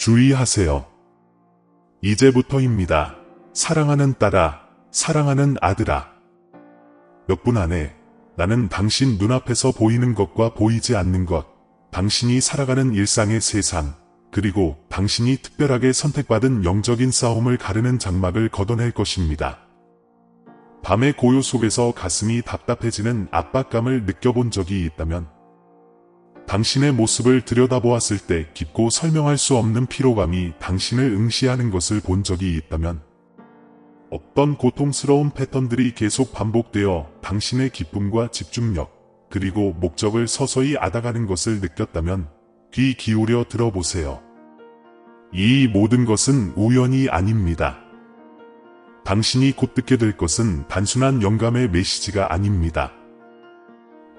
주의하세요. 이제부터입니다. 사랑하는 딸아, 사랑하는 아들아. 몇 분 안에 나는 당신 눈앞에서 보이는 것과 보이지 않는 것, 당신이 살아가는 일상의 세상, 그리고 당신이 특별하게 선택받은 영적인 싸움을 가르는 장막을 걷어낼 것입니다. 밤의 고요 속에서 가슴이 답답해지는 압박감을 느껴본 적이 있다면, 당신의 모습을 들여다보았을 때 깊고 설명할 수 없는 피로감이 당신을 응시하는 것을 본 적이 있다면, 어떤 고통스러운 패턴들이 계속 반복되어 당신의 기쁨과 집중력, 그리고 목적을 서서히 앗아가는 것을 느꼈다면 귀 기울여 들어보세요. 이 모든 것은 우연이 아닙니다. 당신이 곧 듣게 될 것은 단순한 영감의 메시지가 아닙니다.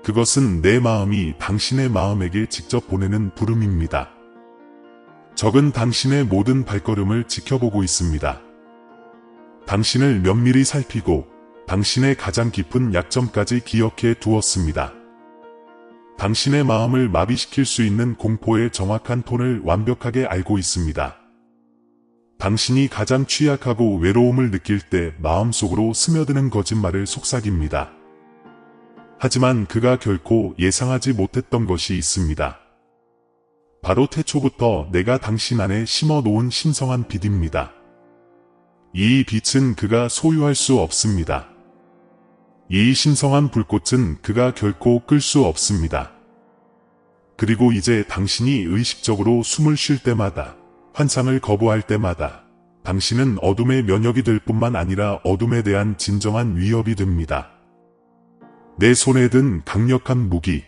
그것은 내 마음이 당신의 마음에게 직접 보내는 부름입니다. 적은 당신의 모든 발걸음을 지켜보고 있습니다. 당신을 면밀히 살피고 당신의 가장 깊은 약점까지 기억해 두었습니다. 당신의 마음을 마비시킬 수 있는 공포의 정확한 톤을 완벽하게 알고 있습니다. 당신이 가장 취약하고 외로움을 느낄 때 마음속으로 스며드는 거짓말을 속삭입니다. 하지만 그가 결코 예상하지 못했던 것이 있습니다. 바로 태초부터 내가 당신 안에 심어놓은 신성한 빛입니다. 이 빛은 그가 소유할 수 없습니다. 이 신성한 불꽃은 그가 결코 끌 수 없습니다. 그리고 이제 당신이 의식적으로 숨을 쉴 때마다, 환상을 거부할 때마다 당신은 어둠의 면역이 될 뿐만 아니라 어둠에 대한 진정한 위협이 됩니다. 내 손에 든 강력한 무기,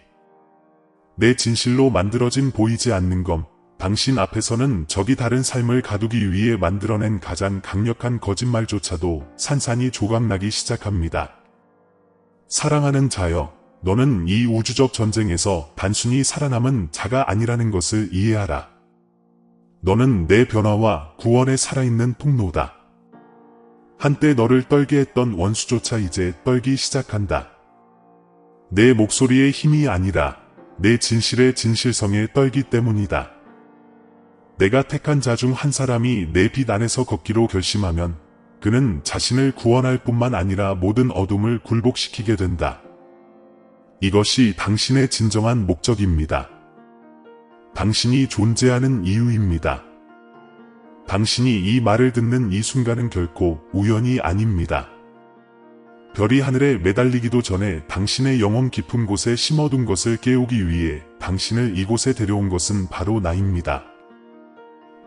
내 진실로 만들어진 보이지 않는 검, 당신 앞에서는 적이 다른 삶을 가두기 위해 만들어낸 가장 강력한 거짓말조차도 산산이 조각나기 시작합니다. 사랑하는 자여, 너는 이 우주적 전쟁에서 단순히 살아남은 자가 아니라는 것을 이해하라. 너는 내 변화와 구원에 살아있는 통로다. 한때 너를 떨게 했던 원수조차 이제 떨기 시작한다. 내 목소리의 힘이 아니라 내 진실의 진실성에 떨기 때문이다. 내가 택한 자 중 한 사람이 내 빛 안에서 걷기로 결심하면 그는 자신을 구원할 뿐만 아니라 모든 어둠을 굴복시키게 된다. 이것이 당신의 진정한 목적입니다. 당신이 존재하는 이유입니다. 당신이 이 말을 듣는 이 순간은 결코 우연이 아닙니다. 별이 하늘에 매달리기도 전에 당신의 영혼 깊은 곳에 심어둔 것을 깨우기 위해 당신을 이곳에 데려온 것은 바로 나입니다.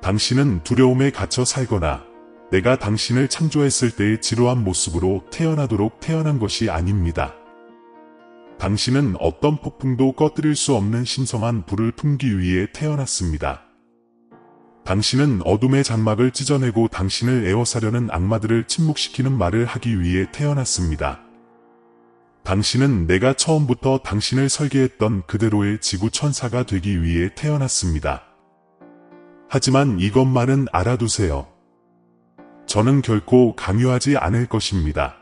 당신은 두려움에 갇혀 살거나 내가 당신을 창조했을 때의 지루한 모습으로 태어나도록 태어난 것이 아닙니다. 당신은 어떤 폭풍도 꺼뜨릴 수 없는 신성한 불을 품기 위해 태어났습니다. 당신은 어둠의 장막을 찢어내고 당신을 에워싸려는 악마들을 침묵시키는 말을 하기 위해 태어났습니다. 당신은 내가 처음부터 당신을 설계했던 그대로의 지구 천사가 되기 위해 태어났습니다. 하지만 이것만은 알아두세요. 저는 결코 강요하지 않을 것입니다.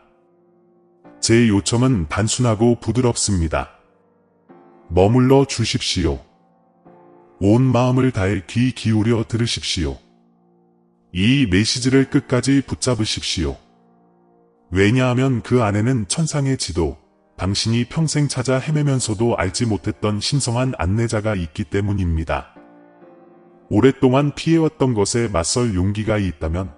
제 요청은 단순하고 부드럽습니다. 머물러 주십시오. 온 마음을 다해 귀 기울여 들으십시오. 이 메시지를 끝까지 붙잡으십시오. 왜냐하면 그 안에는 천상의 지도, 당신이 평생 찾아 헤매면서도 알지 못했던 신성한 안내자가 있기 때문입니다. 오랫동안 피해왔던 것에 맞설 용기가 있다면,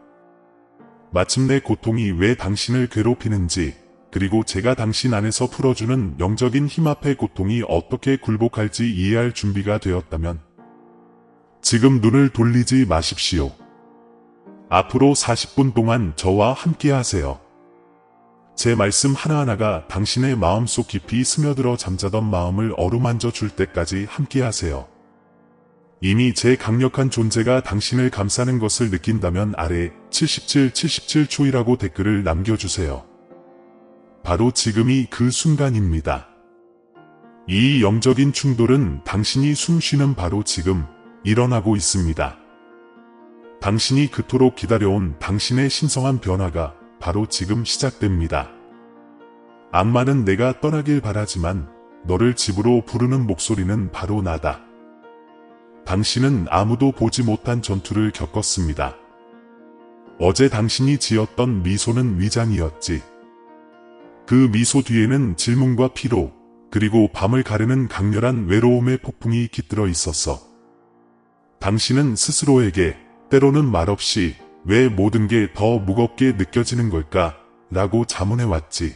마침내 고통이 왜 당신을 괴롭히는지, 그리고 제가 당신 안에서 풀어주는 영적인 힘 앞에 고통이 어떻게 굴복할지 이해할 준비가 되었다면, 지금 눈을 돌리지 마십시오. 앞으로 40분 동안 저와 함께 하세요. 제 말씀 하나하나가 당신의 마음속 깊이 스며들어 잠자던 마음을 어루만져 줄 때까지 함께 하세요. 이미 제 강력한 존재가 당신을 감싸는 것을 느낀다면 아래 77초이라고 댓글을 남겨주세요. 바로 지금이 그 순간입니다. 이 영적인 충돌은 당신이 숨쉬는 바로 지금 일어나고 있습니다. 당신이 그토록 기다려온 당신의 신성한 변화가 바로 지금 시작됩니다. 악마는 내가 떠나길 바라지만 너를 집으로 부르는 목소리는 바로 나다. 당신은 아무도 보지 못한 전투를 겪었습니다. 어제 당신이 지었던 미소는 위장이었지. 그 미소 뒤에는 질문과 피로, 그리고 밤을 가르는 강렬한 외로움의 폭풍이 깃들어 있었어. 당신은 스스로에게 때로는 말없이 왜 모든 게 더 무겁게 느껴지는 걸까? 라고 자문해왔지.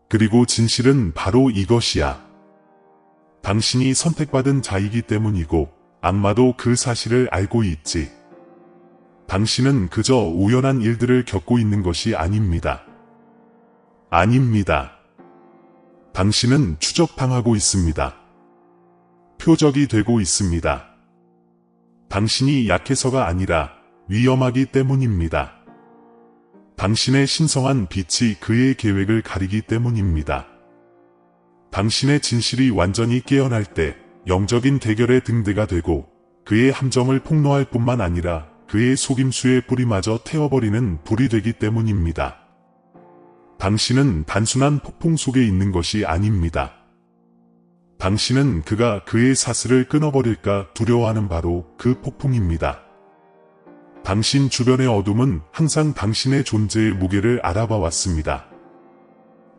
그리고 진실은 바로 이것이야. 당신이 선택받은 자이기 때문이고 악마도 그 사실을 알고 있지. 당신은 그저 우연한 일들을 겪고 있는 것이 아닙니다. 아닙니다. 당신은 추적당하고 있습니다. 표적이 되고 있습니다. 당신이 약해서가 아니라 위험하기 때문입니다. 당신의 신성한 빛이 그의 계획을 가리기 때문입니다. 당신의 진실이 완전히 깨어날 때 영적인 대결의 등대가 되고 그의 함정을 폭로할 뿐만 아니라 그의 속임수의 뿌리마저 태워버리는 불이 되기 때문입니다. 당신은 단순한 폭풍 속에 있는 것이 아닙니다. 당신은 그가 그의 사슬을 끊어버릴까 두려워하는 바로 그 폭풍입니다. 당신 주변의 어둠은 항상 당신의 존재의 무게를 알아봐 왔습니다.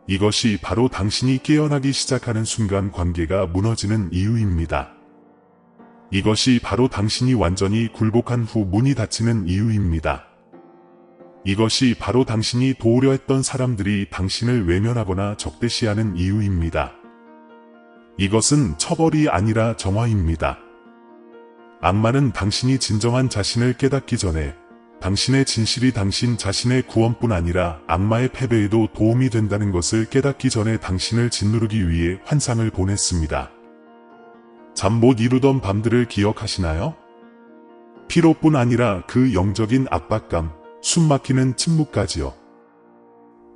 이것이 바로 당신이 깨어나기 시작하는 순간 관계가 무너지는 이유입니다. 이것이 바로 당신이 완전히 굴복한 후 문이 닫히는 이유입니다. 이것이 바로 당신이 도우려 했던 사람들이 당신을 외면하거나 적대시하는 이유입니다. 이것은 처벌이 아니라 정화입니다. 악마는 당신이 진정한 자신을 깨닫기 전에 당신의 진실이 당신 자신의 구원뿐 아니라 악마의 패배에도 도움이 된다는 것을 깨닫기 전에 당신을 짓누르기 위해 환상을 보냈습니다. 잠 못 이루던 밤들을 기억하시나요? 피로뿐 아니라 그 영적인 압박감, 숨막히는 침묵까지요.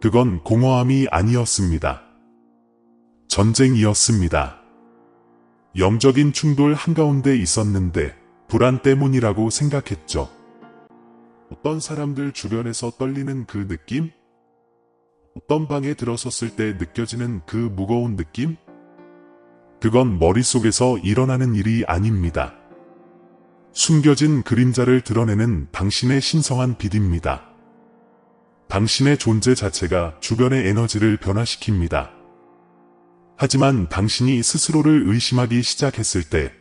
그건 공허함이 아니었습니다. 전쟁이었습니다. 영적인 충돌 한가운데 있었는데 불안 때문이라고 생각했죠. 어떤 사람들 주변에서 떨리는 그 느낌? 어떤 방에 들어섰을 때 느껴지는 그 무거운 느낌? 그건 머릿속에서 일어나는 일이 아닙니다. 숨겨진 그림자를 드러내는 당신의 신성한 빛입니다. 당신의 존재 자체가 주변의 에너지를 변화시킵니다. 하지만 당신이 스스로를 의심하기 시작했을 때,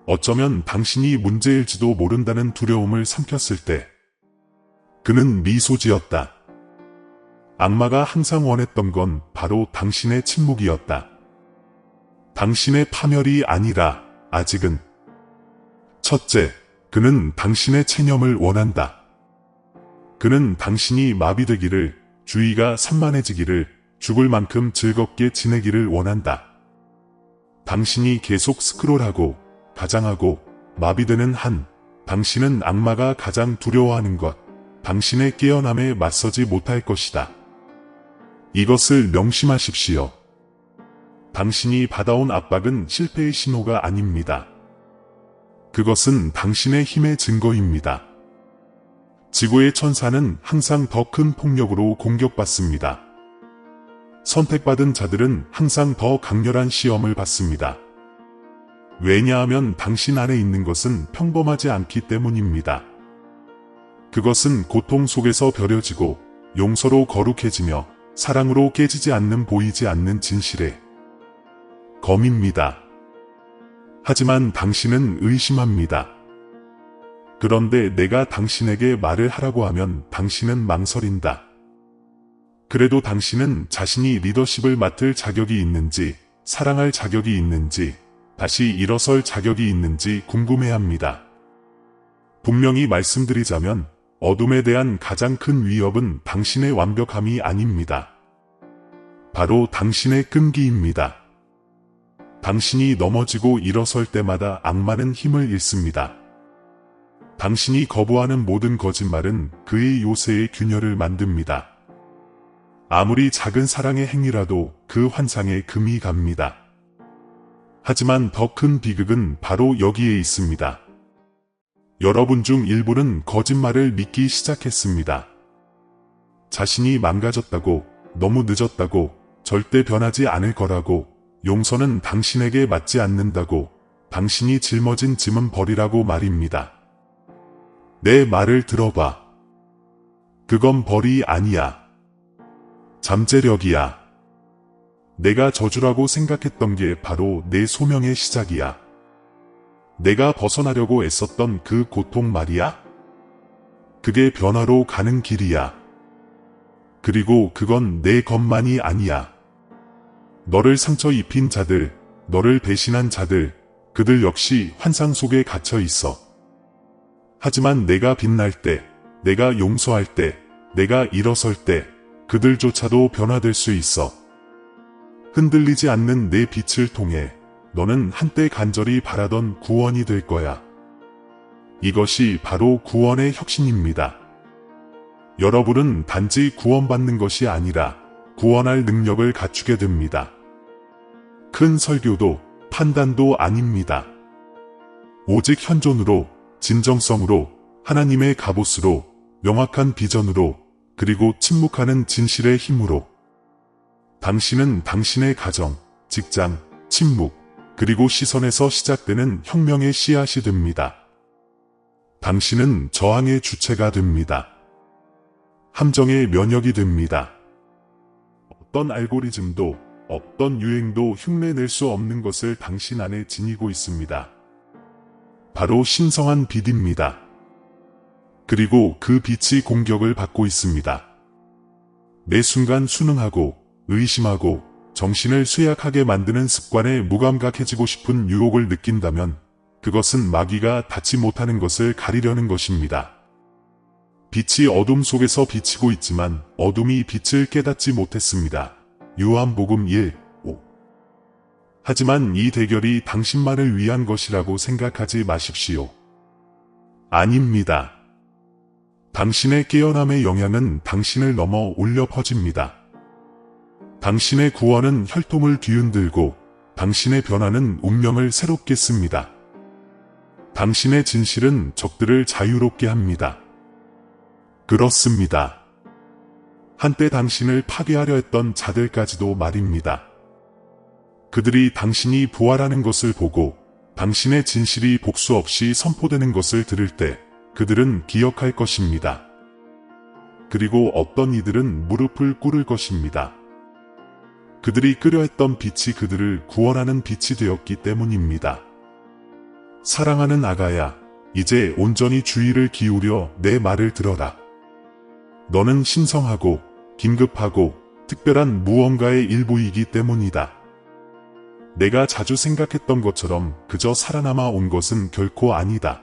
어쩌면 당신이 문제일지도 모른다는 두려움을 삼켰을 때, 그는 미소 지었다. 악마가 항상 원했던 건 바로 당신의 침묵이었다. 당신의 파멸이 아니라 아직은. 첫째, 그는 당신의 체념을 원한다. 그는 당신이 마비되기를, 주의가 산만해지기를, 죽을 만큼 즐겁게 지내기를 원한다. 당신이 계속 스크롤하고, 가장하고, 마비되는 한, 당신은 악마가 가장 두려워하는 것, 당신의 깨어남에 맞서지 못할 것이다. 이것을 명심하십시오. 당신이 받아온 압박은 실패의 신호가 아닙니다. 그것은 당신의 힘의 증거입니다. 지구의 천사는 항상 더 큰 폭력으로 공격받습니다. 선택받은 자들은 항상 더 강렬한 시험을 받습니다. 왜냐하면 당신 안에 있는 것은 평범하지 않기 때문입니다. 그것은 고통 속에서 벼려지고 용서로 거룩해지며 사랑으로 깨지지 않는 보이지 않는 진실의 검입니다. 하지만 당신은 의심합니다. 그런데 내가 당신에게 말을 하라고 하면 당신은 망설인다. 그래도 당신은 자신이 리더십을 맡을 자격이 있는지, 사랑할 자격이 있는지, 다시 일어설 자격이 있는지 궁금해합니다. 분명히 말씀드리자면 어둠에 대한 가장 큰 위협은 당신의 완벽함이 아닙니다. 바로 당신의 끈기입니다. 당신이 넘어지고 일어설 때마다 악마는 힘을 잃습니다. 당신이 거부하는 모든 거짓말은 그의 요새의 균열을 만듭니다. 아무리 작은 사랑의 행위라도 그 환상에 금이 갑니다. 하지만 더 큰 비극은 바로 여기에 있습니다. 여러분 중 일부는 거짓말을 믿기 시작했습니다. 자신이 망가졌다고, 너무 늦었다고, 절대 변하지 않을 거라고, 용서는 당신에게 맞지 않는다고, 당신이 짊어진 짐은 버리라고 말입니다. 내 말을 들어봐. 그건 벌이 아니야. 잠재력이야. 내가 저주라고 생각했던 게 바로 내 소명의 시작이야. 내가 벗어나려고 애썼던 그 고통 말이야? 그게 변화로 가는 길이야. 그리고 그건 내 것만이 아니야. 너를 상처 입힌 자들, 너를 배신한 자들, 그들 역시 환상 속에 갇혀 있어. 하지만 내가 빛날 때, 내가 용서할 때, 내가 일어설 때, 그들조차도 변화될 수 있어. 흔들리지 않는 내 빛을 통해 너는 한때 간절히 바라던 구원이 될 거야. 이것이 바로 구원의 혁신입니다. 여러분은 단지 구원받는 것이 아니라 구원할 능력을 갖추게 됩니다. 큰 설교도 판단도 아닙니다. 오직 현존으로, 진정성으로, 하나님의 갑옷으로, 명확한 비전으로, 그리고 침묵하는 진실의 힘으로. 당신은 당신의 가정, 직장, 침묵, 그리고 시선에서 시작되는 혁명의 씨앗이 됩니다. 당신은 저항의 주체가 됩니다. 함정의 면역이 됩니다. 어떤 알고리즘도, 어떤 유행도 흉내낼 수 없는 것을 당신 안에 지니고 있습니다. 바로 신성한 빛입니다. 그리고 그 빛이 공격을 받고 있습니다. 매 순간 순응하고, 의심하고, 정신을 쇠약하게 만드는 습관에 무감각해지고 싶은 유혹을 느낀다면 그것은 마귀가 닿지 못하는 것을 가리려는 것입니다. 빛이 어둠 속에서 비치고 있지만 어둠이 빛을 깨닫지 못했습니다. 요한복음 1:5. 하지만 이 대결이 당신만을 위한 것이라고 생각하지 마십시오. 아닙니다. 당신의 깨어남의 영향은 당신을 넘어 울려 퍼집니다. 당신의 구원은 혈통을 뒤흔들고 당신의 변화는 운명을 새롭게 씁니다. 당신의 진실은 적들을 자유롭게 합니다. 그렇습니다. 한때 당신을 파괴하려 했던 자들까지도 말입니다. 그들이 당신이 부활하는 것을 보고 당신의 진실이 복수 없이 선포되는 것을 들을 때 그들은 기억할 것입니다. 그리고 어떤 이들은 무릎을 꿇을 것입니다. 그들이 끄려했던 빛이 그들을 구원하는 빛이 되었기 때문입니다. 사랑하는 아가야, 이제 온전히 주의를 기울여 내 말을 들어라. 너는 신성하고 긴급하고 특별한 무언가의 일부이기 때문이다. 내가 자주 생각했던 것처럼 그저 살아남아 온 것은 결코 아니다.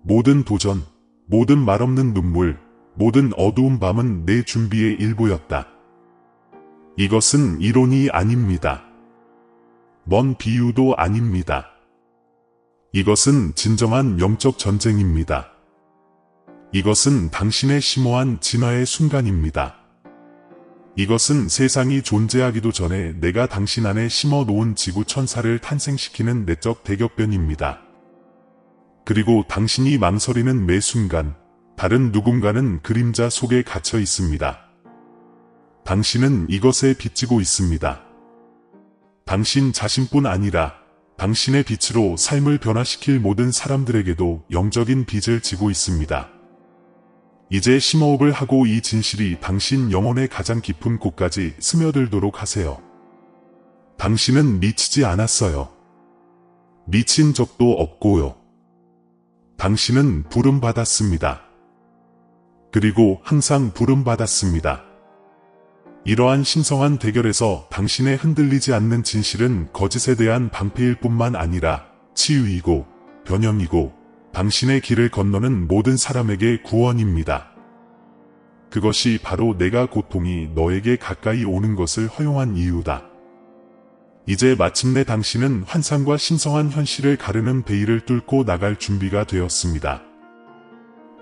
모든 도전, 모든 말없는 눈물, 모든 어두운 밤은 내 준비의 일부였다. 이것은 이론이 아닙니다. 먼 비유도 아닙니다. 이것은 진정한 영적 전쟁입니다. 이것은 당신의 심오한 진화의 순간입니다. 이것은 세상이 존재하기도 전에 내가 당신 안에 심어놓은 지구 천사를 탄생시키는 내적 대격변입니다. 그리고 당신이 망설이는 매 순간, 다른 누군가는 그림자 속에 갇혀 있습니다. 당신은 이것에 빚지고 있습니다. 당신 자신뿐 아니라 당신의 빛으로 삶을 변화시킬 모든 사람들에게도 영적인 빚을 지고 있습니다. 이제 심호흡을 하고 이 진실이 당신 영혼의 가장 깊은 곳까지 스며들도록 하세요. 당신은 미치지 않았어요. 미친 적도 없고요. 당신은 부름받았습니다. 그리고 항상 부름받았습니다. 이러한 신성한 대결에서 당신의 흔들리지 않는 진실은 거짓에 대한 방패일 뿐만 아니라 치유이고 변형이고 당신의 길을 건너는 모든 사람에게 구원입니다. 그것이 바로 내가 고통이 너에게 가까이 오는 것을 허용한 이유다. 이제 마침내 당신은 환상과 신성한 현실을 가르는 베일을 뚫고 나갈 준비가 되었습니다.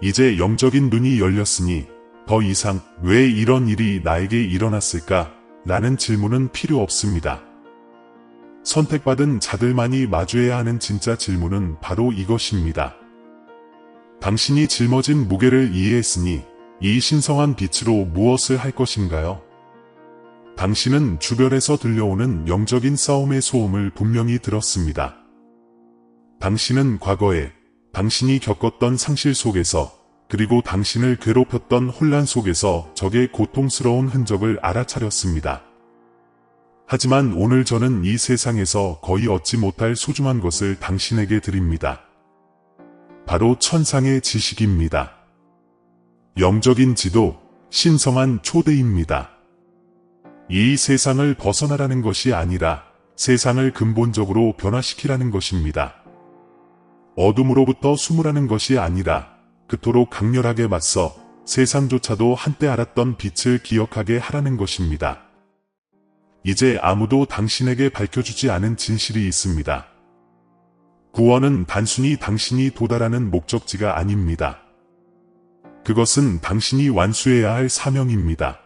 이제 영적인 눈이 열렸으니 더 이상 왜 이런 일이 나에게 일어났을까? 라는 질문은 필요 없습니다. 선택받은 자들만이 마주해야 하는 진짜 질문은 바로 이것입니다. 당신이 짊어진 무게를 이해했으니 이 신성한 빛으로 무엇을 할 것인가요? 당신은 주변에서 들려오는 영적인 싸움의 소음을 분명히 들었습니다. 당신은 과거에 당신이 겪었던 상실 속에서 그리고 당신을 괴롭혔던 혼란 속에서 적의 고통스러운 흔적을 알아차렸습니다. 하지만 오늘 저는 이 세상에서 거의 얻지 못할 소중한 것을 당신에게 드립니다. 바로 천상의 지식입니다. 영적인 지도, 신성한 초대입니다. 이 세상을 벗어나라는 것이 아니라 세상을 근본적으로 변화시키라는 것입니다. 어둠으로부터 숨으라는 것이 아니라 그토록 강렬하게 맞서 세상조차도 한때 알았던 빛을 기억하게 하라는 것입니다. 이제 아무도 당신에게 밝혀주지 않은 진실이 있습니다. 구원은 단순히 당신이 도달하는 목적지가 아닙니다. 그것은 당신이 완수해야 할 사명입니다.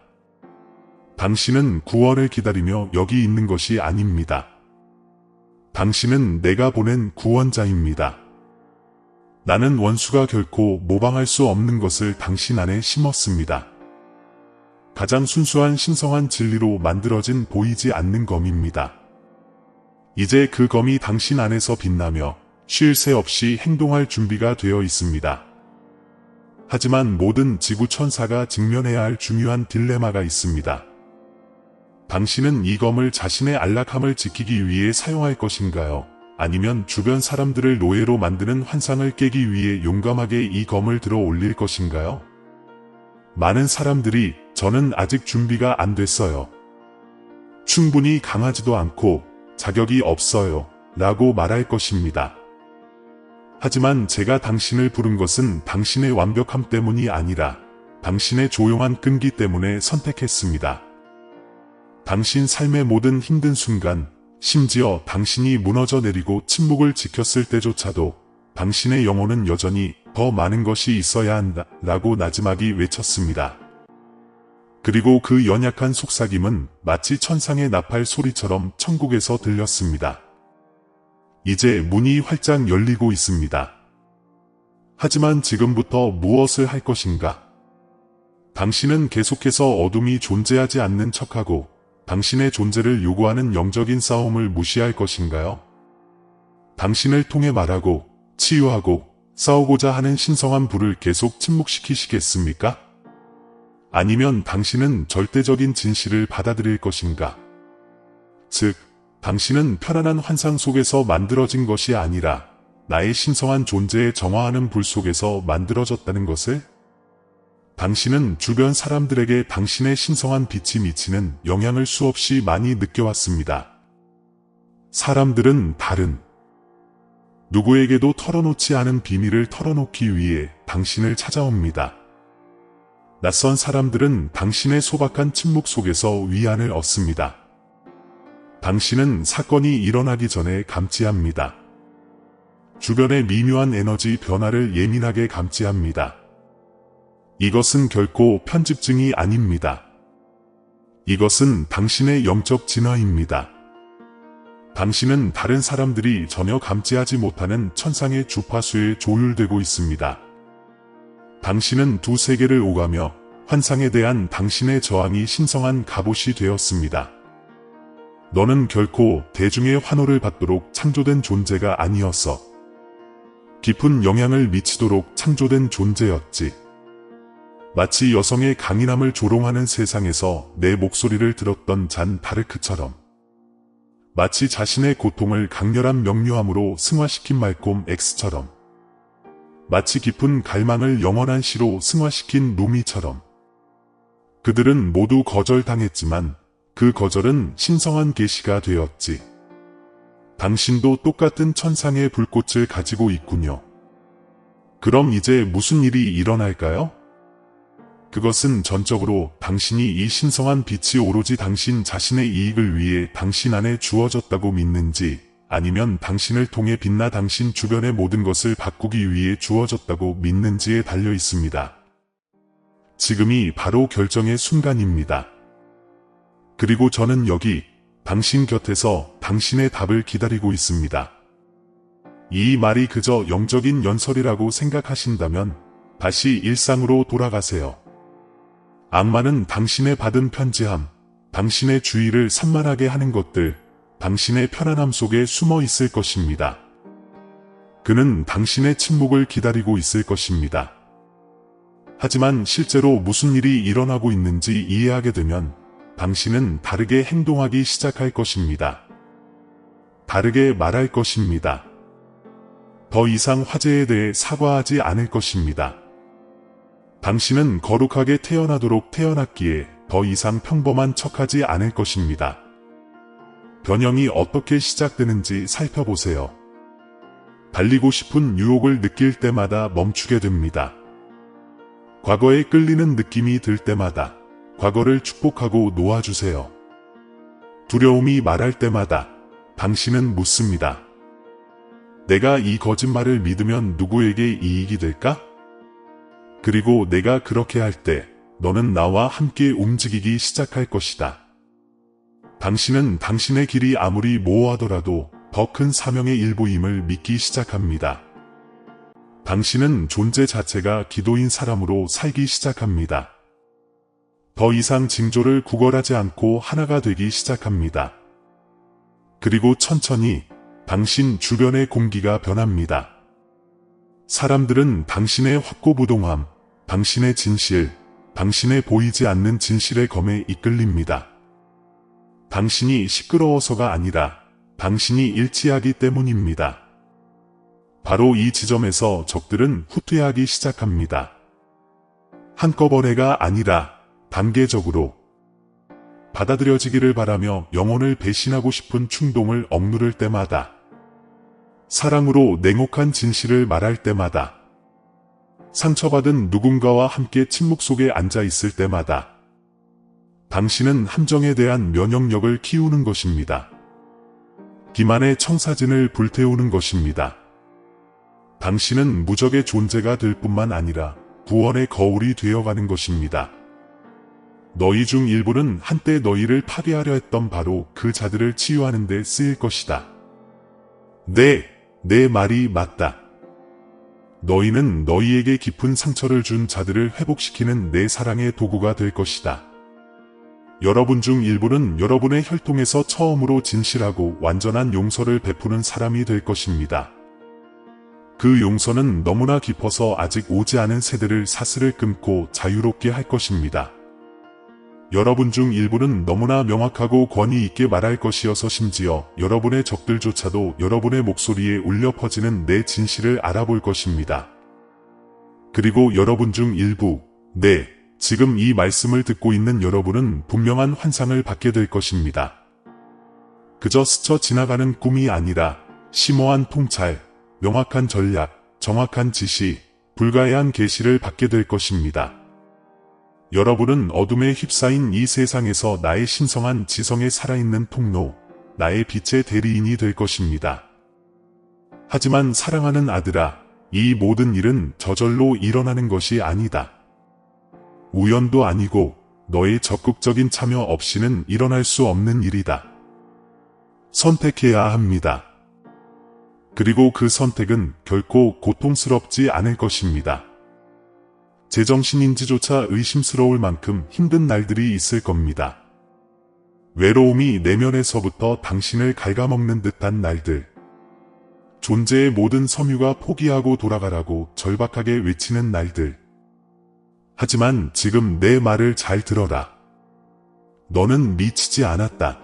당신은 구원을 기다리며 여기 있는 것이 아닙니다. 당신은 내가 보낸 구원자입니다. 나는 원수가 결코 모방할 수 없는 것을 당신 안에 심었습니다. 가장 순수한 신성한 진리로 만들어진 보이지 않는 검입니다. 이제 그 검이 당신 안에서 빛나며 쉴 새 없이 행동할 준비가 되어 있습니다. 하지만 모든 지구 천사가 직면해야 할 중요한 딜레마가 있습니다. 당신은 이 검을 자신의 안락함을 지키기 위해 사용할 것인가요? 아니면 주변 사람들을 노예로 만드는 환상을 깨기 위해 용감하게 이 검을 들어 올릴 것인가요? 많은 사람들이 저는 아직 준비가 안 됐어요. 충분히 강하지도 않고 자격이 없어요. 라고 말할 것입니다. 하지만 제가 당신을 부른 것은 당신의 완벽함 때문이 아니라 당신의 조용한 끈기 때문에 선택했습니다. 당신 삶의 모든 힘든 순간, 심지어 당신이 무너져 내리고 침묵을 지켰을 때조차도 당신의 영혼은 여전히 더 많은 것이 있어야 한다 라고 나지막이 외쳤습니다. 그리고 그 연약한 속삭임은 마치 천상의 나팔 소리처럼 천국에서 들렸습니다. 이제 문이 활짝 열리고 있습니다. 하지만 지금부터 무엇을 할 것인가? 당신은 계속해서 어둠이 존재하지 않는 척하고 당신의 존재를 요구하는 영적인 싸움을 무시할 것인가요? 당신을 통해 말하고 치유하고 싸우고자 하는 신성한 불을 계속 침묵시키시겠습니까? 아니면 당신은 절대적인 진실을 받아들일 것인가? 즉, 당신은 편안한 환상 속에서 만들어진 것이 아니라 나의 신성한 존재에 정화하는 불 속에서 만들어졌다는 것을? 당신은 주변 사람들에게 당신의 신성한 빛이 미치는 영향을 수없이 많이 느껴왔습니다. 사람들은 다른 누구에게도 털어놓지 않은 비밀을 털어놓기 위해 당신을 찾아옵니다. 낯선 사람들은 당신의 소박한 침묵 속에서 위안을 얻습니다. 당신은 사건이 일어나기 전에 감지합니다. 주변의 미묘한 에너지 변화를 예민하게 감지합니다. 이것은 결코 편집증이 아닙니다. 이것은 당신의 영적 진화입니다. 당신은 다른 사람들이 전혀 감지하지 못하는 천상의 주파수에 조율되고 있습니다. 당신은 두 세계를 오가며 환상에 대한 당신의 저항이 신성한 갑옷이 되었습니다. 너는 결코 대중의 환호를 받도록 창조된 존재가 아니었어. 깊은 영향을 미치도록 창조된 존재였지. 마치 여성의 강인함을 조롱하는 세상에서 내 목소리를 들었던 잔 다르크처럼. 마치 자신의 고통을 강렬한 명료함으로 승화시킨 말콤 X처럼. 마치 깊은 갈망을 영원한 시로 승화시킨 루미처럼. 그들은 모두 거절당했지만 그 거절은 신성한 계시가 되었지. 당신도 똑같은 천상의 불꽃을 가지고 있군요. 그럼 이제 무슨 일이 일어날까요? 그것은 전적으로 당신이 이 신성한 빛이 오로지 당신 자신의 이익을 위해 당신 안에 주어졌다고 믿는지, 아니면 당신을 통해 빛나 당신 주변의 모든 것을 바꾸기 위해 주어졌다고 믿는지에 달려 있습니다. 지금이 바로 결정의 순간입니다. 그리고 저는 여기 당신 곁에서 당신의 답을 기다리고 있습니다. 이 말이 그저 영적인 연설이라고 생각하신다면 다시 일상으로 돌아가세요. 악마는 당신의 받은 편지함, 당신의 주의를 산만하게 하는 것들, 당신의 편안함 속에 숨어 있을 것입니다. 그는 당신의 침묵을 기다리고 있을 것입니다. 하지만 실제로 무슨 일이 일어나고 있는지 이해하게 되면 당신은 다르게 행동하기 시작할 것입니다. 다르게 말할 것입니다. 더 이상 화재에 대해 사과하지 않을 것입니다. 당신은 거룩하게 태어나도록 태어났기에 더 이상 평범한 척하지 않을 것입니다. 변형이 어떻게 시작되는지 살펴보세요. 달리고 싶은 유혹을 느낄 때마다 멈추게 됩니다. 과거에 끌리는 느낌이 들 때마다 과거를 축복하고 놓아주세요. 두려움이 말할 때마다 당신은 묻습니다. 내가 이 거짓말을 믿으면 누구에게 이익이 될까? 그리고 내가 그렇게 할 때 너는 나와 함께 움직이기 시작할 것이다. 당신은 당신의 길이 아무리 모호하더라도 더 큰 사명의 일부임을 믿기 시작합니다. 당신은 존재 자체가 기도인 사람으로 살기 시작합니다. 더 이상 징조를 구걸하지 않고 하나가 되기 시작합니다. 그리고 천천히 당신 주변의 공기가 변합니다. 사람들은 당신의 확고부동함, 당신의 진실, 당신의 보이지 않는 진실의 검에 이끌립니다. 당신이 시끄러워서가 아니라 당신이 일치하기 때문입니다. 바로 이 지점에서 적들은 후퇴하기 시작합니다. 한꺼번에가 아니라 단계적으로 받아들여지기를 바라며 영혼을 배신하고 싶은 충동을 억누를 때마다, 사랑으로 냉혹한 진실을 말할 때마다, 상처받은 누군가와 함께 침묵 속에 앉아 있을 때마다 당신은 함정에 대한 면역력을 키우는 것입니다. 기만의 청사진을 불태우는 것입니다. 당신은 무적의 존재가 될 뿐만 아니라 구원의 거울이 되어가는 것입니다. 너희 중 일부는 한때 너희를 파괴하려 했던 바로 그 자들을 치유하는 데 쓰일 것이다. 내 말이 맞다. 너희는 너희에게 깊은 상처를 준 자들을 회복시키는 내 사랑의 도구가 될 것이다. 여러분 중 일부는 여러분의 혈통에서 처음으로 진실하고 완전한 용서를 베푸는 사람이 될 것입니다. 그 용서는 너무나 깊어서 아직 오지 않은 세대를 사슬을 끊고 자유롭게 할 것입니다. 여러분 중 일부는 너무나 명확하고 권위 있게 말할 것이어서 심지어 여러분의 적들조차도 여러분의 목소리에 울려 퍼지는 내 진실을 알아볼 것입니다. 그리고 여러분 중 일부, 지금 이 말씀을 듣고 있는 여러분은 분명한 환상을 받게 될 것입니다. 그저 스쳐 지나가는 꿈이 아니라 심오한 통찰, 명확한 전략, 정확한 지시, 불가해한 계시를 받게 될 것입니다. 여러분은 어둠에 휩싸인 이 세상에서 나의 신성한 지성에 살아있는 통로, 나의 빛의 대리인이 될 것입니다. 하지만 사랑하는 아들아, 이 모든 일은 저절로 일어나는 것이 아니다. 우연도 아니고 너의 적극적인 참여 없이는 일어날 수 없는 일이다. 선택해야 합니다. 그리고 그 선택은 결코 고통스럽지 않을 것입니다. 제정신인지조차 의심스러울 만큼 힘든 날들이 있을 겁니다. 외로움이 내면에서부터 당신을 갉아먹는 듯한 날들. 존재의 모든 섬유가 포기하고 돌아가라고 절박하게 외치는 날들. 하지만 지금 내 말을 잘 들어라. 너는 미치지 않았다.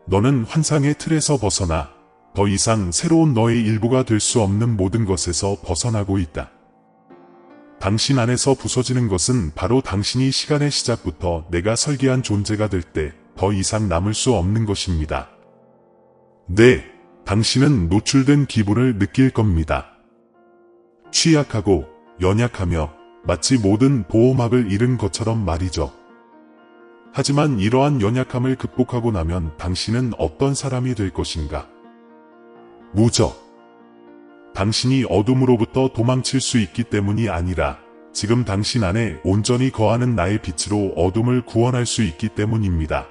너는 환상의 틀에서 벗어나 더 이상 새로운 너의 일부가 될 수 없는 모든 것에서 벗어나고 있다. 당신 안에서 부서지는 것은 바로 당신이 시간의 시작부터 내가 설계한 존재가 될 때 더 이상 남을 수 없는 것입니다. 당신은 노출된 기분을 느낄 겁니다. 취약하고 연약하며 마치 모든 보호막을 잃은 것처럼 말이죠. 하지만 이러한 연약함을 극복하고 나면 당신은 어떤 사람이 될 것인가? 무적. 당신이 어둠으로부터 도망칠 수 있기 때문이 아니라 지금 당신 안에 온전히 거하는 나의 빛으로 어둠을 구원할 수 있기 때문입니다.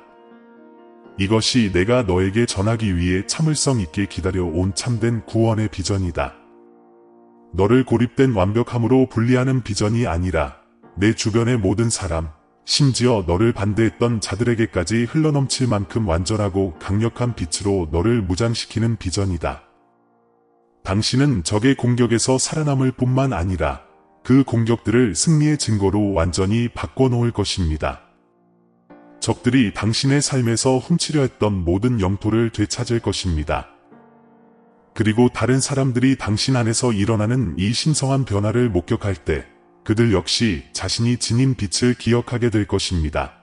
이것이 내가 너에게 전하기 위해 참을성 있게 기다려온 참된 구원의 비전이다. 너를 고립된 완벽함으로 분리하는 비전이 아니라 내 주변의 모든 사람, 심지어 너를 반대했던 자들에게까지 흘러넘칠 만큼 완전하고 강력한 빛으로 너를 무장시키는 비전이다. 당신은 적의 공격에서 살아남을 뿐만 아니라 그 공격들을 승리의 증거로 완전히 바꿔놓을 것입니다. 적들이 당신의 삶에서 훔치려 했던 모든 영토를 되찾을 것입니다. 그리고 다른 사람들이 당신 안에서 일어나는 이 신성한 변화를 목격할 때 그들 역시 자신이 지닌 빛을 기억하게 될 것입니다.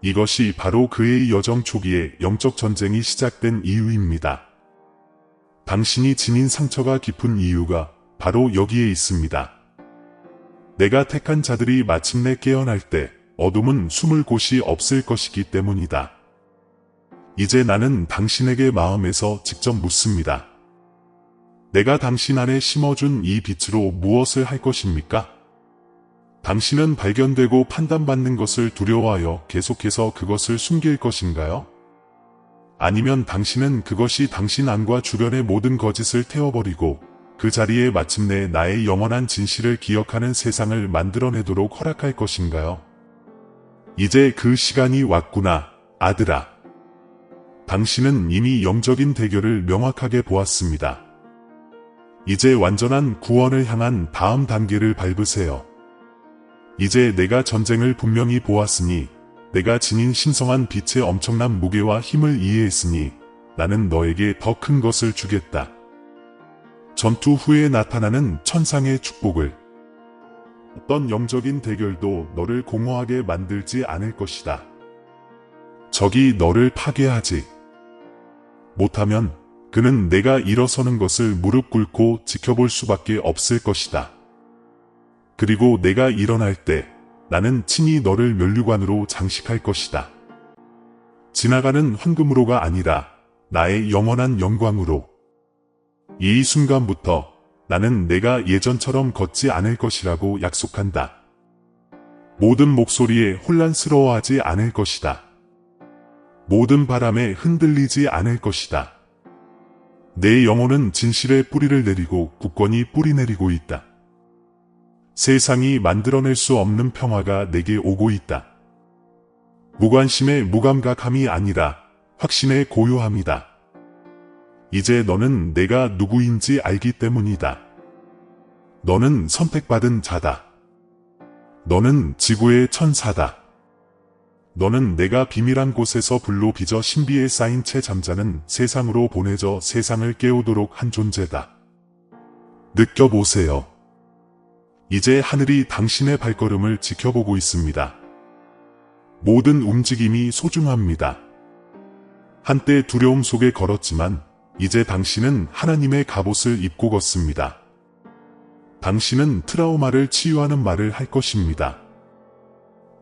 이것이 바로 그의 여정 초기에 영적 전쟁이 시작된 이유입니다. 당신이 지닌 상처가 깊은 이유가 바로 여기에 있습니다. 내가 택한 자들이 마침내 깨어날 때 어둠은 숨을 곳이 없을 것이기 때문이다. 이제 나는 당신에게 마음에서 직접 묻습니다. 내가 당신 안에 심어준 이 빛으로 무엇을 할 것입니까? 당신은 발견되고 판단받는 것을 두려워하여 계속해서 그것을 숨길 것인가요? 아니면 당신은 그것이 당신 안과 주변의 모든 거짓을 태워버리고 그 자리에 마침내 나의 영원한 진실을 기억하는 세상을 만들어내도록 허락할 것인가요? 이제 그 시간이 왔구나, 아들아. 당신은 이미 영적인 대결을 명확하게 보았습니다. 이제 완전한 구원을 향한 다음 단계를 밟으세요. 이제 내가 전쟁을 분명히 보았으니 내가 지닌 신성한 빛의 엄청난 무게와 힘을 이해했으니 나는 너에게 더 큰 것을 주겠다. 전투 후에 나타나는 천상의 축복을. 어떤 영적인 대결도 너를 공허하게 만들지 않을 것이다. 적이 너를 파괴하지 못하면 그는 내가 일어서는 것을 무릎 꿇고 지켜볼 수밖에 없을 것이다. 그리고 내가 일어날 때 나는 친히 너를 면류관으로 장식할 것이다. 지나가는 황금으로가 아니라 나의 영원한 영광으로. 이 순간부터 나는 내가 예전처럼 걷지 않을 것이라고 약속한다. 모든 목소리에 혼란스러워하지 않을 것이다. 모든 바람에 흔들리지 않을 것이다. 내 영혼은 진실의 뿌리를 내리고 굳건히 뿌리 내리고 있다. 세상이 만들어낼 수 없는 평화가 내게 오고 있다. 무관심의 무감각함이 아니라 확신의 고요함이다. 이제 너는 내가 누구인지 알기 때문이다. 너는 선택받은 자다. 너는 지구의 천사다. 너는 내가 비밀한 곳에서 불로 빚어 신비에 쌓인 채 잠자는 세상으로 보내져 세상을 깨우도록 한 존재다. 느껴보세요. 이제 하늘이 당신의 발걸음을 지켜보고 있습니다. 모든 움직임이 소중합니다. 한때 두려움 속에 걸었지만 이제 당신은 하나님의 갑옷을 입고 걷습니다. 당신은 트라우마를 치유하는 말을 할 것입니다.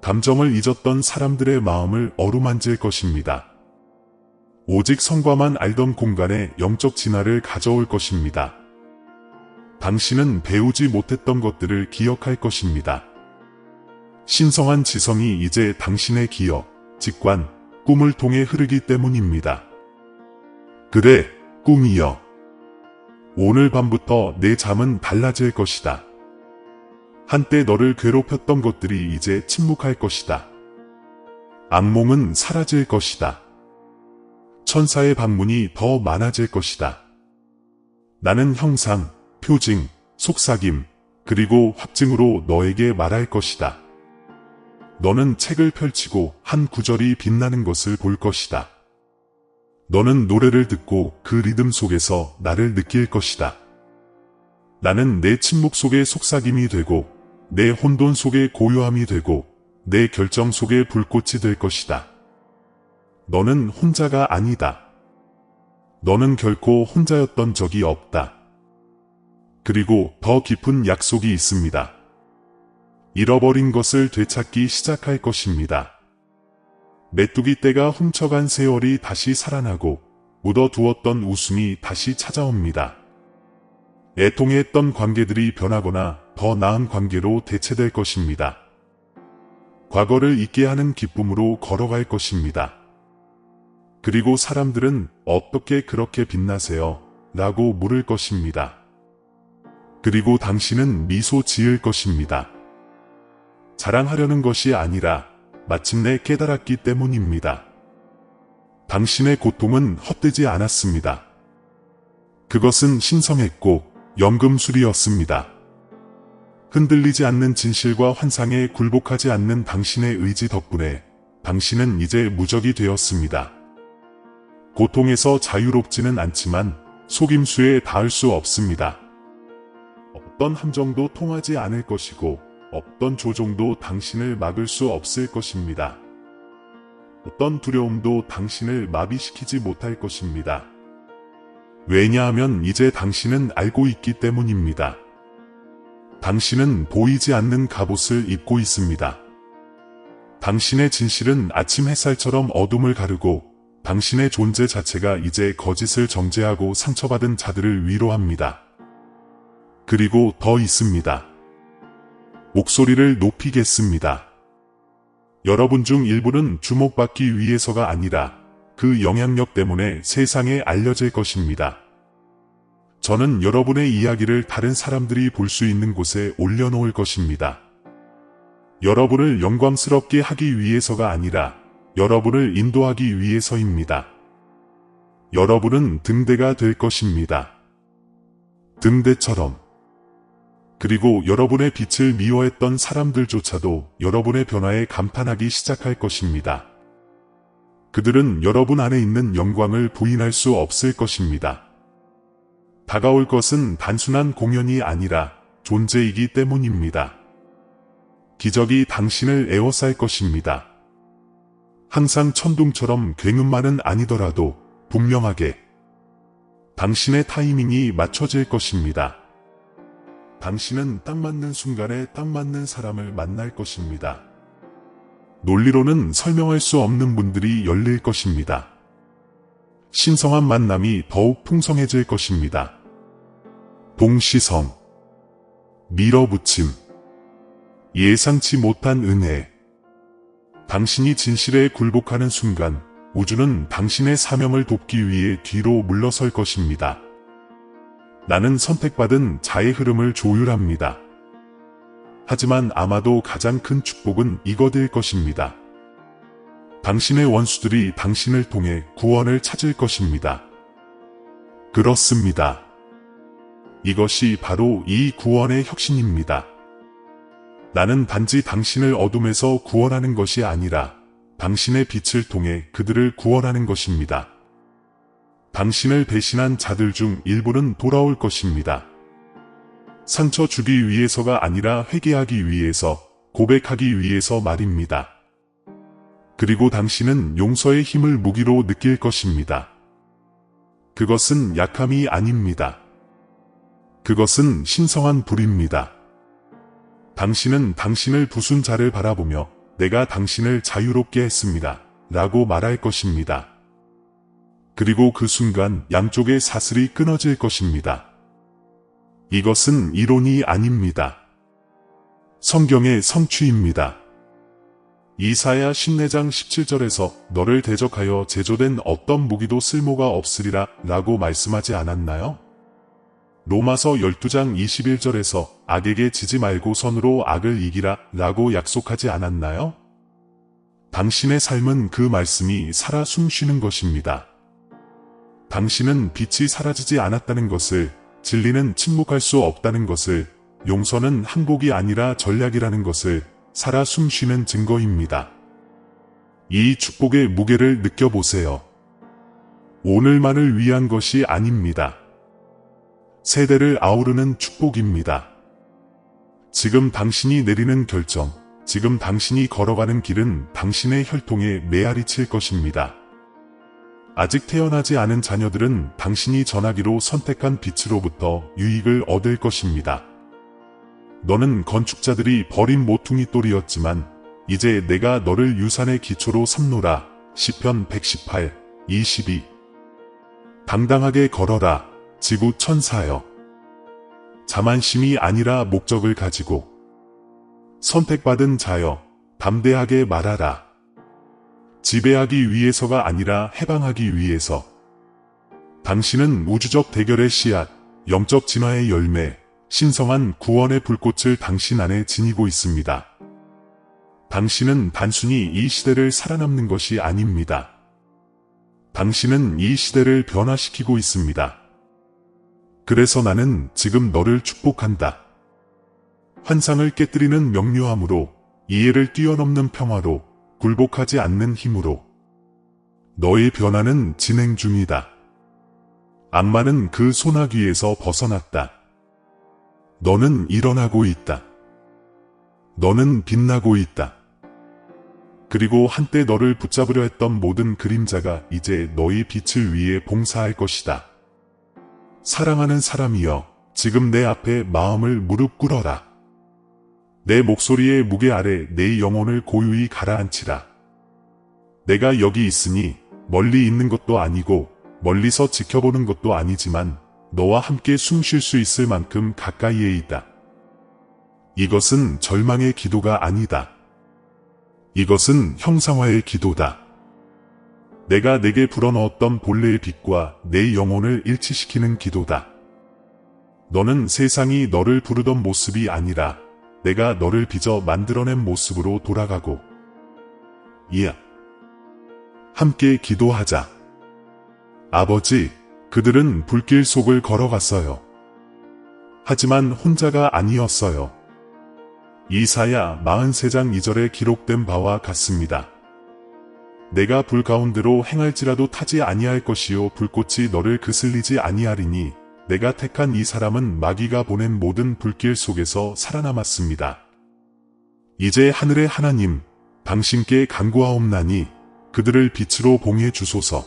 감정을 잊었던 사람들의 마음을 어루만질 것입니다. 오직 성과만 알던 공간에 영적 진화를 가져올 것입니다. 당신은 배우지 못했던 것들을 기억할 것입니다. 신성한 지성이 이제 당신의 기억, 직관, 꿈을 통해 흐르기 때문입니다. 그래, 꿈이여. 오늘 밤부터 내 잠은 달라질 것이다. 한때 너를 괴롭혔던 것들이 이제 침묵할 것이다. 악몽은 사라질 것이다. 천사의 방문이 더 많아질 것이다. 나는 형상, 표징, 속삭임, 그리고 확증으로 너에게 말할 것이다. 너는 책을 펼치고 한 구절이 빛나는 것을 볼 것이다. 너는 노래를 듣고 그 리듬 속에서 나를 느낄 것이다. 나는 내 침묵 속의 속삭임이 되고 내 혼돈 속의 고요함이 되고 내 결정 속의 불꽃이 될 것이다. 너는 혼자가 아니다. 너는 결코 혼자였던 적이 없다. 그리고 더 깊은 약속이 있습니다. 잃어버린 것을 되찾기 시작할 것입니다. 메뚜기 떼가 훔쳐간 세월이 다시 살아나고 묻어두었던 웃음이 다시 찾아옵니다. 애통해했던 관계들이 변하거나 더 나은 관계로 대체될 것입니다. 과거를 잊게 하는 기쁨으로 걸어갈 것입니다. 그리고 사람들은 어떻게 그렇게 빛나세요? 라고 물을 것입니다. 그리고 당신은 미소 지을 것입니다. 자랑하려는 것이 아니라 마침내 깨달았기 때문입니다. 당신의 고통은 헛되지 않았습니다. 그것은 신성했고 연금술이었습니다. 흔들리지 않는 진실과 환상에 굴복하지 않는 당신의 의지 덕분에 당신은 이제 무적이 되었습니다. 고통에서 자유롭지는 않지만 속임수에 닿을 수 없습니다. 어떤 함정도 통하지 않을 것이고 어떤 조종도 당신을 막을 수 없을 것입니다. 어떤 두려움도 당신을 마비시키지 못할 것입니다. 왜냐하면 이제 당신은 알고 있기 때문입니다. 당신은 보이지 않는 갑옷을 입고 있습니다. 당신의 진실은 아침 햇살처럼 어둠을 가르고 당신의 존재 자체가 이제 거짓을 정죄하고 상처받은 자들을 위로합니다. 그리고 더 있습니다. 목소리를 높이겠습니다. 여러분 중 일부는 주목받기 위해서가 아니라 그 영향력 때문에 세상에 알려질 것입니다. 저는 여러분의 이야기를 다른 사람들이 볼 수 있는 곳에 올려놓을 것입니다. 여러분을 영광스럽게 하기 위해서가 아니라 여러분을 인도하기 위해서입니다. 여러분은 등대가 될 것입니다. 등대처럼. 그리고 여러분의 빛을 미워했던 사람들조차도 여러분의 변화에 감탄하기 시작할 것입니다. 그들은 여러분 안에 있는 영광을 부인할 수 없을 것입니다. 다가올 것은 단순한 공연이 아니라 존재이기 때문입니다. 기적이 당신을 에워쌀 것입니다. 항상 천둥처럼 굉음만은 아니더라도 분명하게 당신의 타이밍이 맞춰질 것입니다. 당신은 딱 맞는 순간에 딱 맞는 사람을 만날 것입니다. 논리로는 설명할 수 없는 문들이 열릴 것입니다. 신성한 만남이 더욱 풍성해질 것입니다. 동시성, 밀어붙임, 예상치 못한 은혜. 당신이 진실에 굴복하는 순간 우주는 당신의 사명을 돕기 위해 뒤로 물러설 것입니다. 나는 선택받은 자의 흐름을 조율합니다. 하지만 아마도 가장 큰 축복은 이거일 것입니다. 당신의 원수들이 당신을 통해 구원을 찾을 것입니다. 그렇습니다. 이것이 바로 이 구원의 혁신입니다. 나는 단지 당신을 어둠에서 구원하는 것이 아니라 당신의 빛을 통해 그들을 구원하는 것입니다. 당신을 배신한 자들 중 일부는 돌아올 것입니다. 상처 주기 위해서가 아니라 회개하기 위해서, 고백하기 위해서 말입니다. 그리고 당신은 용서의 힘을 무기로 느낄 것입니다. 그것은 약함이 아닙니다. 그것은 신성한 불입니다. 당신은 당신을 부순 자를 바라보며 내가 당신을 자유롭게 했습니다. 라고 말할 것입니다. 그리고 그 순간 양쪽의 사슬이 끊어질 것입니다. 이것은 이론이 아닙니다. 성경의 성취입니다. 이사야 14장 17절에서 너를 대적하여 제조된 어떤 무기도 쓸모가 없으리라 라고 말씀하지 않았나요? 로마서 12장 21절에서 악에게 지지 말고 선으로 악을 이기라 라고 약속하지 않았나요? 당신의 삶은 그 말씀이 살아 숨쉬는 것입니다. 당신은 빛이 사라지지 않았다는 것을, 진리는 침묵할 수 없다는 것을, 용서는 항복이 아니라 전략이라는 것을 살아 숨쉬는 증거입니다. 이 축복의 무게를 느껴보세요. 오늘만을 위한 것이 아닙니다. 세대를 아우르는 축복입니다. 지금 당신이 내리는 결정, 지금 당신이 걸어가는 길은 당신의 혈통에 메아리 칠 것입니다. 아직 태어나지 않은 자녀들은 당신이 전하기로 선택한 빛으로부터 유익을 얻을 것입니다. 너는 건축자들이 버린 모퉁이 돌이었지만 이제 내가 너를 유산의 기초로 삼노라. 시편 118, 22. 당당하게 걸어라. 지구 천사여. 자만심이 아니라 목적을 가지고 선택받은 자여, 담대하게 말하라. 지배하기 위해서가 아니라 해방하기 위해서. 당신은 우주적 대결의 씨앗, 영적 진화의 열매, 신성한 구원의 불꽃을 당신 안에 지니고 있습니다. 당신은 단순히 이 시대를 살아남는 것이 아닙니다. 당신은 이 시대를 변화시키고 있습니다. 그래서 나는 지금 너를 축복한다. 환상을 깨뜨리는 명료함으로, 이해를 뛰어넘는 평화로, 굴복하지 않는 힘으로. 너의 변화는 진행 중이다. 악마는 그 소나기에서 벗어났다. 너는 일어나고 있다. 너는 빛나고 있다. 그리고 한때 너를 붙잡으려 했던 모든 그림자가 이제 너의 빛을 위해 봉사할 것이다. 사랑하는 사람이여, 지금 내 앞에 마음을 무릎 꿇어라. 내 목소리의 무게 아래 내 영혼을 고요히 가라앉히라. 내가 여기 있으니 멀리 있는 것도 아니고 멀리서 지켜보는 것도 아니지만 너와 함께 숨 쉴 수 있을 만큼 가까이에 있다. 이것은 절망의 기도가 아니다. 이것은 형상화의 기도다. 내가 내게 불어넣었던 본래의 빛과 내 영혼을 일치시키는 기도다. 너는 세상이 너를 부르던 모습이 아니라 내가 너를 빚어 만들어낸 모습으로 돌아가고. 이야. 함께 기도하자. 아버지, 그들은 불길 속을 걸어갔어요. 하지만 혼자가 아니었어요. 이사야 43장 2절에 기록된 바와 같습니다. 내가 불 가운데로 행할지라도 타지 아니할 것이요 불꽃이 너를 그슬리지 아니하리니 내가 택한 이 사람은 마귀가 보낸 모든 불길 속에서 살아남았습니다. 이제 하늘의 하나님, 당신께 간구하옵나니 그들을 빛으로 봉해 주소서.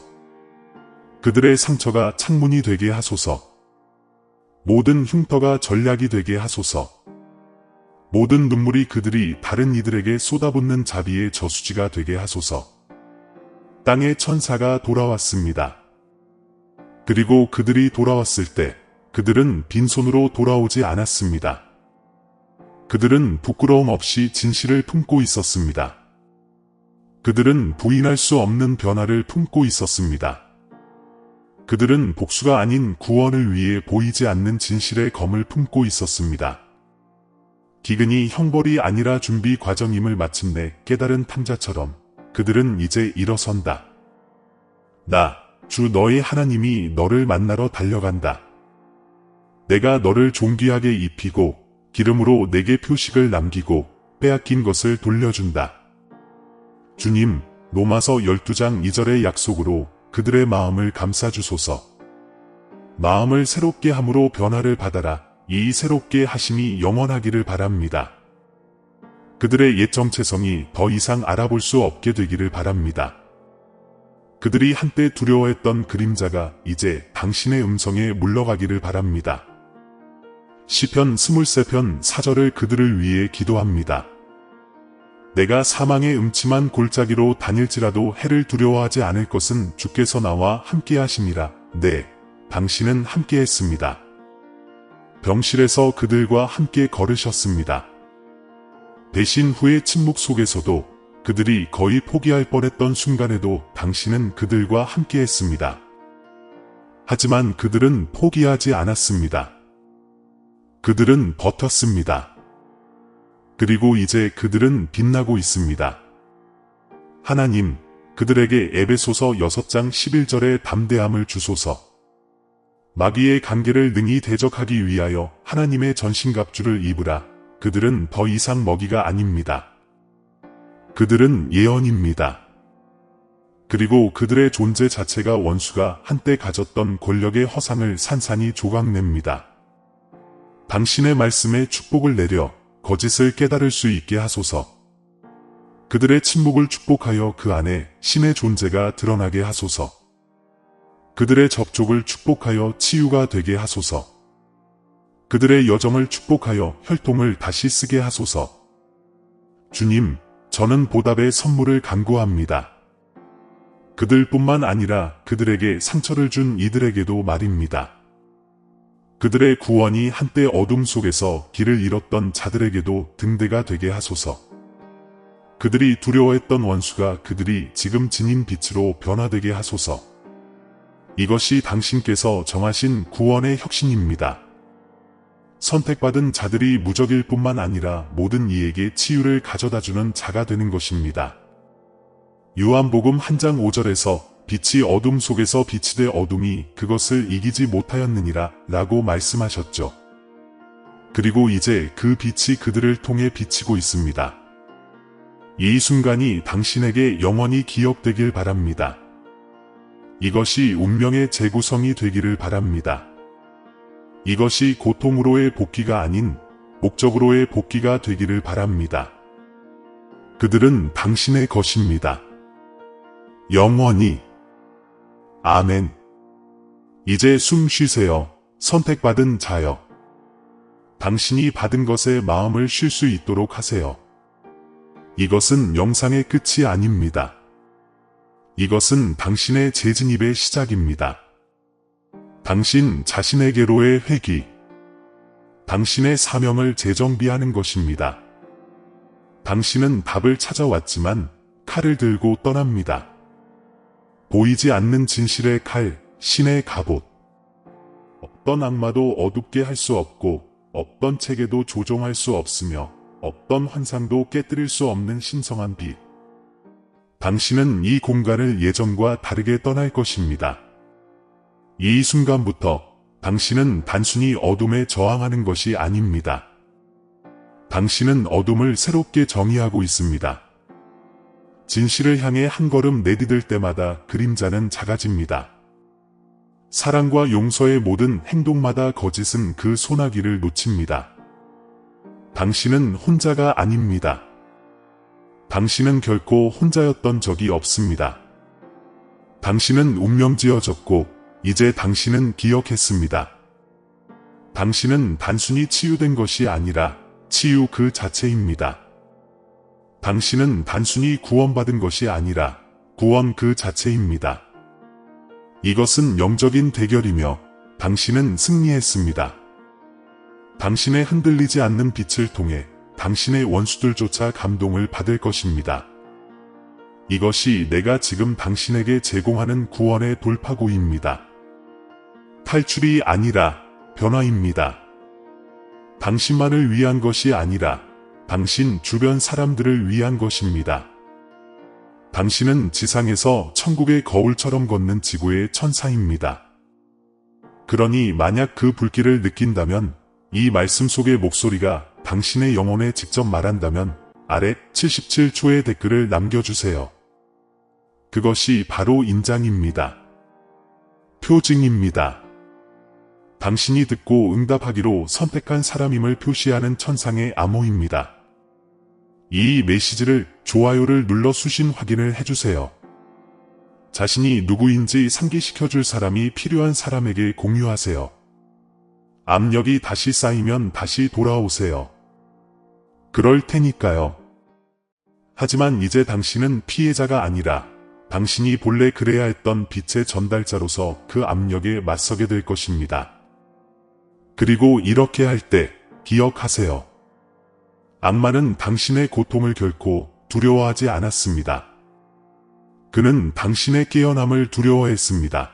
그들의 상처가 창문이 되게 하소서. 모든 흉터가 전략이 되게 하소서. 모든 눈물이 그들이 다른 이들에게 쏟아붓는 자비의 저수지가 되게 하소서. 땅의 천사가 돌아왔습니다. 그리고 그들이 돌아왔을 때 그들은 빈손으로 돌아오지 않았습니다. 그들은 부끄러움 없이 진실을 품고 있었습니다. 그들은 부인할 수 없는 변화를 품고 있었습니다. 그들은 복수가 아닌 구원을 위해 보이지 않는 진실의 검을 품고 있었습니다. 기근이 형벌이 아니라 준비 과정임을 마침내 깨달은 탕자처럼 그들은 이제 일어선다. 나, 주 너의 하나님이 너를 만나러 달려간다. 내가 너를 존귀하게 입히고 기름으로 내게 표식을 남기고 빼앗긴 것을 돌려준다. 주님, 로마서 12장 2절의 약속으로 그들의 마음을 감싸주소서. 마음을 새롭게 함으로 변화를 받아라. 이 새롭게 하심이 영원하기를 바랍니다. 그들의 옛 정체성이 더 이상 알아볼 수 없게 되기를 바랍니다. 그들이 한때 두려워했던 그림자가 이제 당신의 음성에 물러가기를 바랍니다. 시편 23편 4절을 그들을 위해 기도합니다. 내가 사망의 음침한 골짜기로 다닐지라도 해를 두려워하지 않을 것은 주께서 나와 함께 하심이라. 네, 당신은 함께 했습니다. 병실에서 그들과 함께 걸으셨습니다. 대신 후의 침묵 속에서도 그들이 거의 포기할 뻔했던 순간에도 당신은 그들과 함께 했습니다. 하지만 그들은 포기하지 않았습니다. 그들은 버텼습니다. 그리고 이제 그들은 빛나고 있습니다. 하나님, 그들에게 에베소서 6장 11절의 담대함을 주소서. 마귀의 관계를 능히 대적하기 위하여 하나님의 전신갑주를 입으라. 그들은 더 이상 먹이가 아닙니다. 그들은 예언입니다. 그리고 그들의 존재 자체가 원수가 한때 가졌던 권력의 허상을 산산이 조각냅니다. 당신의 말씀에 축복을 내려 거짓을 깨달을 수 있게 하소서. 그들의 침묵을 축복하여 그 안에 신의 존재가 드러나게 하소서. 그들의 접촉을 축복하여 치유가 되게 하소서. 그들의 여정을 축복하여 혈통을 다시 쓰게 하소서. 주님, 저는 보답의 선물을 간구합니다. 그들뿐만 아니라 그들에게 상처를 준 이들에게도 말입니다. 그들의 구원이 한때 어둠 속에서 길을 잃었던 자들에게도 등대가 되게 하소서. 그들이 두려워했던 원수가 그들이 지금 지닌 빛으로 변화되게 하소서. 이것이 당신께서 정하신 구원의 혁신입니다. 선택받은 자들이 무적일 뿐만 아니라 모든 이에게 치유를 가져다주는 자가 되는 것입니다. 요한복음 1장 5절에서 빛이 어둠 속에서 빛이 되 어둠이 그것을 이기지 못하였느니라 라고 말씀하셨죠. 그리고 이제 그 빛이 그들을 통해 비치고 있습니다. 이 순간이 당신에게 영원히 기억되길 바랍니다. 이것이 운명의 재구성이 되기를 바랍니다. 이것이 고통으로의 복귀가 아닌 목적으로의 복귀가 되기를 바랍니다. 그들은 당신의 것입니다. 영원히. 아멘. 이제 숨 쉬세요. 선택받은 자여. 당신이 받은 것에 마음을 쉴 수 있도록 하세요. 이것은 영상의 끝이 아닙니다. 이것은 당신의 재진입의 시작입니다. 당신 자신에게로의 회귀. 당신의 사명을 재정비하는 것입니다. 당신은 답을 찾아왔지만 칼을 들고 떠납니다. 보이지 않는 진실의 칼, 신의 갑옷. 어떤 악마도 어둡게 할 수 없고 어떤 체계도 조종할 수 없으며 어떤 환상도 깨뜨릴 수 없는 신성한 빛. 당신은 이 공간을 예전과 다르게 떠날 것입니다. 이 순간부터 당신은 단순히 어둠에 저항하는 것이 아닙니다. 당신은 어둠을 새롭게 정의하고 있습니다. 진실을 향해 한 걸음 내디딜 때마다 그림자는 작아집니다. 사랑과 용서의 모든 행동마다 거짓은 그 소나기를 놓칩니다. 당신은 혼자가 아닙니다. 당신은 결코 혼자였던 적이 없습니다. 당신은 운명지어졌고 이제 당신은 기억했습니다. 당신은 단순히 치유된 것이 아니라 치유 그 자체입니다. 당신은 단순히 구원받은 것이 아니라 구원 그 자체입니다. 이것은 영적인 대결이며 당신은 승리했습니다. 당신의 흔들리지 않는 빛을 통해 당신의 원수들조차 감동을 받을 것입니다. 이것이 내가 지금 당신에게 제공하는 구원의 돌파구입니다. 탈출이 아니라 변화입니다. 당신만을 위한 것이 아니라 당신 주변 사람들을 위한 것입니다. 당신은 지상에서 천국의 거울처럼 걷는 지구의 천사입니다. 그러니 만약 그 불길을 느낀다면, 이 말씀 속의 목소리가 당신의 영혼에 직접 말한다면 아래 77초의 댓글을 남겨주세요. 그것이 바로 인장입니다. 표징입니다. 당신이 듣고 응답하기로 선택한 사람임을 표시하는 천상의 암호입니다. 이 메시지를 좋아요를 눌러 수신 확인을 해주세요. 자신이 누구인지 상기시켜줄 사람이 필요한 사람에게 공유하세요. 압력이 다시 쌓이면 다시 돌아오세요. 그럴 테니까요. 하지만 이제 당신은 피해자가 아니라 당신이 본래 그래야 했던 빛의 전달자로서 그 압력에 맞서게 될 것입니다. 그리고 이렇게 할 때 기억하세요. 악마는 당신의 고통을 결코 두려워하지 않았습니다. 그는 당신의 깨어남을 두려워했습니다.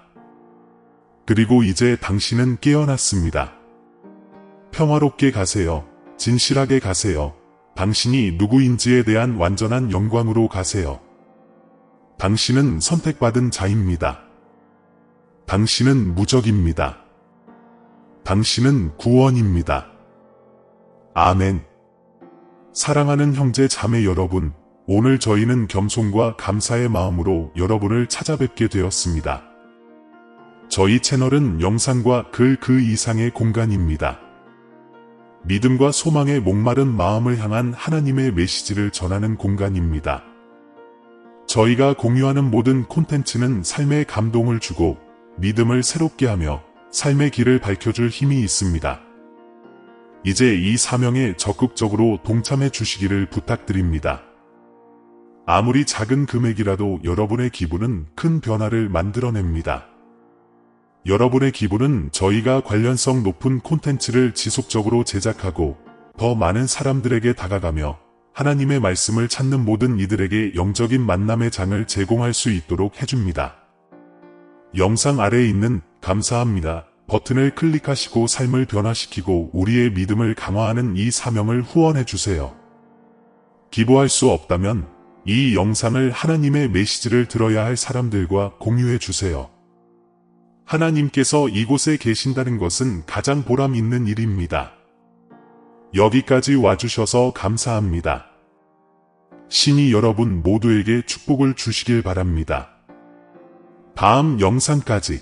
그리고 이제 당신은 깨어났습니다. 평화롭게 가세요. 진실하게 가세요. 당신이 누구인지에 대한 완전한 영광으로 가세요. 당신은 선택받은 자입니다. 당신은 무적입니다. 당신은 구원입니다. 아멘. 사랑하는 형제 자매 여러분, 오늘 저희는 겸손과 감사의 마음으로 여러분을 찾아뵙게 되었습니다. 저희 채널은 영상과 글 그 이상의 공간입니다. 믿음과 소망의 목마른 마음을 향한 하나님의 메시지를 전하는 공간입니다. 저희가 공유하는 모든 콘텐츠는 삶에 감동을 주고 믿음을 새롭게 하며 삶의 길을 밝혀줄 힘이 있습니다. 이제 이 사명에 적극적으로 동참해 주시기를 부탁드립니다. 아무리 작은 금액이라도 여러분의 기부는 큰 변화를 만들어냅니다. 여러분의 기부는 저희가 관련성 높은 콘텐츠를 지속적으로 제작하고 더 많은 사람들에게 다가가며 하나님의 말씀을 찾는 모든 이들에게 영적인 만남의 장을 제공할 수 있도록 해줍니다. 영상 아래에 있는 감사합니다 버튼을 클릭하시고 삶을 변화시키고 우리의 믿음을 강화하는 이 사명을 후원해주세요. 기부할 수 없다면 이 영상을 하나님의 메시지를 들어야 할 사람들과 공유해 주세요. 하나님께서 이곳에 계신다는 것은 가장 보람 있는 일입니다. 여기까지 와주셔서 감사합니다. 신이 여러분 모두에게 축복을 주시길 바랍니다. 다음 영상까지